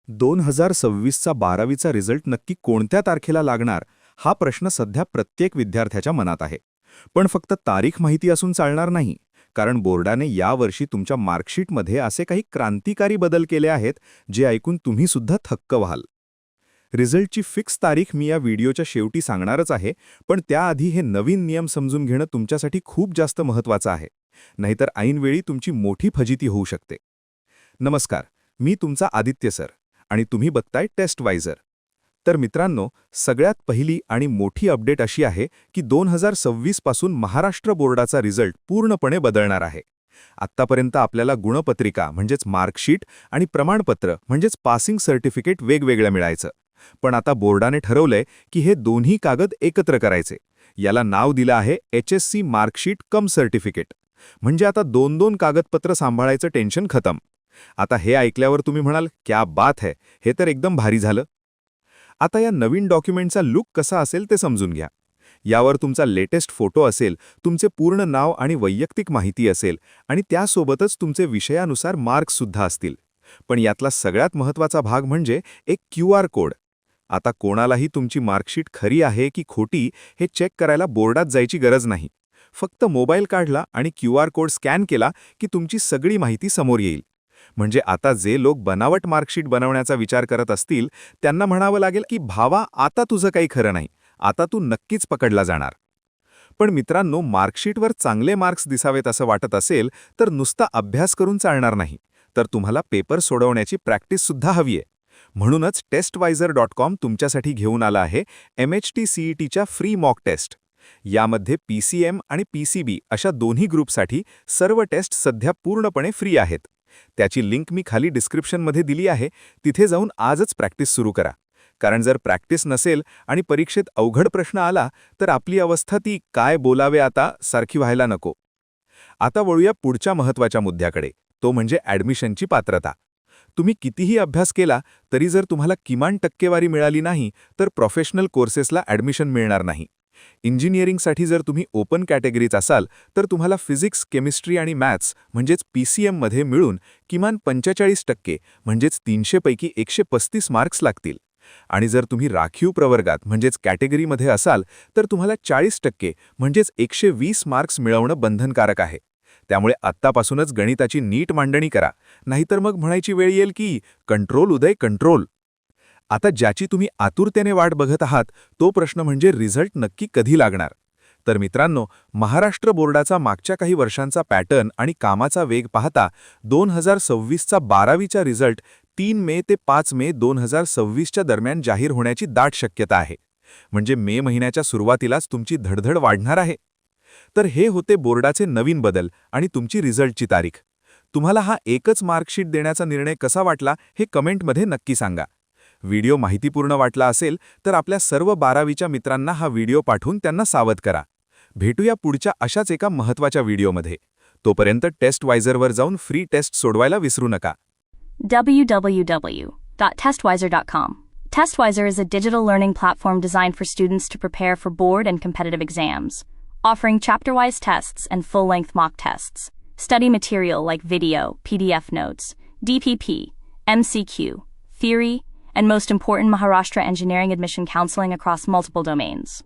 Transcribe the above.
2026चा 12वीचा result नक्की कोणत्या तारखेला लागणार हा प्रश्न सध्या प्रत्येक विद्यार्थ्याच्या मनात आहे. पण फक्त तारीख माहिती असून चालणार नाही, कारण बोर्डाने यावर्षी तुमच्या मार्कशीटमध्ये असे काही क्रांतिकारी बदल केले आहेत जे ऐकून तुम्ही सुद्धा थक्क व्हाल. रिझल्टची फिक्स तारीख मी या व्हिडिओच्या शेवटी सांगणारच आहे, पण त्याआधी हे नवीन नियम समजून घेणं तुमच्यासाठी खूप जास्त महत्त्वाचं आहे. नाहीतर ऐनवेळी तुमची मोठी फजिती होऊ शकते. नमस्कार, मी तुमचा आदित्य सर आणि तुम्ही बघताय टेस्टवायझर. तर मित्रांनो, सगळ्यात पहिली आणि मोठी अपडेट अशी आहे की 2026 पासून महाराष्ट्र बोर्डाचा रिझल्ट पूर्णपणे बदलणार आहे. आत्तापर्यंत आपल्याला गुणपत्रिका म्हणजेच मार्कशीट आणि प्रमाणपत्र म्हणजेच पासिंग सर्टिफिकेट वेगवेगळं मिळायचं. पण आता बोर्डाने ठरवलंय की हे दोन्ही कागद एकत्र करायचे. याला नाव दिलं आहे HSC मार्कशीट कम सर्टिफिकेट. म्हणजे आता दोन दोन कागदपत्र सांभाळायचं टेन्शन खतम. आता हे ऐकल्यावर तुम्ही म्हणाल, क्या बात है, हे तर एकदम भारी झालं. आता या नवीन डॉक्युमेंटचा लुक कसा असेल ते समजून घ्या. यावर तुमचा लेटेस्ट फोटो असेल, तुमचे पूर्ण नाव आणि वैयक्तिक माहिती असेल आणि त्यासोबतच तुमचे विषयानुसार मार्क्ससुद्धा असतील. पण यातला सगळ्यात महत्त्वाचा भाग म्हणजे एक QR कोड. आता कोणालाही तुमची मार्कशीट खरी आहे की खोटी हे चेक करायला बोर्डात जायची गरज नाही. फक्त मोबाईल काढला आणि QR कोड स्कॅन केला की तुमची सगळी माहिती समोर येईल. म्हणजे आता जे लोक बनावट मार्कशीट बनवण्याचा विचार करत असतील त्यांना म्हणावं लागेल की भावा, आता तुझं काही खरं नाही, आता तू नक्कीच पकडला जाणार. पण मित्रांनो, मार्कशीटवर चांगले मार्क्स दिसावेत असं वाटत असेल तर नुसता अभ्यास करून चालणार नाही, तर तुम्हाला पेपर सोडवण्याची प्रॅक्टिससुद्धा हवी आहे. म्हणूनच टेस्टवायझर.com तुमच्यासाठी घेऊन आला आहे MHT CETच्या फ्री मॉक टेस्ट. यामध्ये PCM आणि PCB अशा दोन्ही ग्रुपसाठी सर्व टेस्ट सध्या पूर्णपणे फ्री आहेत. त्याची लिंक मी खाली डिस्क्रिप्शनमध्ये दिली आहे. तिथे जाऊन आजच प्रॅक्टिस सुरू करा. कारण जर प्रॅक्टिस नसेल आणि परीक्षेत अवघड प्रश्न आला तर आपली अवस्था ती काय बोलावे आता सारखी व्हायला नको. आता वळूया पुढच्या महत्त्वाच्या मुद्द्याकडे, तो म्हणजे ॲडमिशनची पात्रता. तुम्ही कितीही अभ्यास केला तरी जर तुम्हाला किमान टक्केवारी मिळाली नाही तर प्रोफेशनल कोर्सेसला ॲडमिशन मिळणार नाही. इंजिनिअरिंगसाठी जर तुम्ही ओपन कॅटेगरीज असाल तर तुम्हाला फिजिक्स, केमिस्ट्री आणि मॅथ्स म्हणजेच PCM मध्ये मिळून किमान 45% म्हणजेच 300 पैकी 135 मार्क्स लागतील. आणि जर तुम्ही राखीव प्रवर्गात म्हणजेच कॅटेगरीमध्ये असाल तर तुम्हाला 40% म्हणजेच 120 मार्क्स मिळवणं बंधनकारक आहे. त्यामुळे आत्तापासूनच गणिताची नीट मांडणी करा, नाहीतर मग म्हणायची वेळ येईल की कंट्रोल उदय कंट्रोल. आता ज्याची तुम्ही आतुरतेने वाट बघत आहात तो प्रश्न म्हणजे रिझल्ट नक्की कधी लागणार. तर मित्रांनो, महाराष्ट्र बोर्डाचा मागच्या काही वर्षांचा पॅटर्न आणि कामाचा वेग पाहता 2026चा 12वीचा रिझल्ट 3 मे ते 5 मे 2026च्या दरम्यान जाहीर होण्याची दाट शक्यता आहे. म्हणजे मे महिन्याच्या सुरुवातीलाच तुमची धडधड वाढणार आहे. तर हे होते बोर्डाचे नवीन बदल आणि तुमची रिझल्टची तारीख. तुम्हाला हा एकच मार्कशीट देण्याचा निर्णय कसा वाटला हे कमेंटमध्ये नक्की सांगा. व्हिडिओ माहितीपूर्ण वाटला असेल तर आपल्या सर्व 12वीच्या मित्रांना हा व्हिडिओ पाठवून त्यांना सावध करा. भेटूया पुढच्या अशाच एका महत्त्वाच्या व्हिडिओमध्ये. तोपर्यंत टेस्टवायझरवर जाऊन फ्री टेस्ट सोडवायला विसरू नका. www.testwizer.com. Testwizer is a digital learning platform designed for students to prepare for board and competitive exams, offering chapter-wise tests and full-length mock tests. Study material like video, PDF notes, DPP, MCQ, theory, and most important, Maharashtra engineering admission counseling across multiple domains.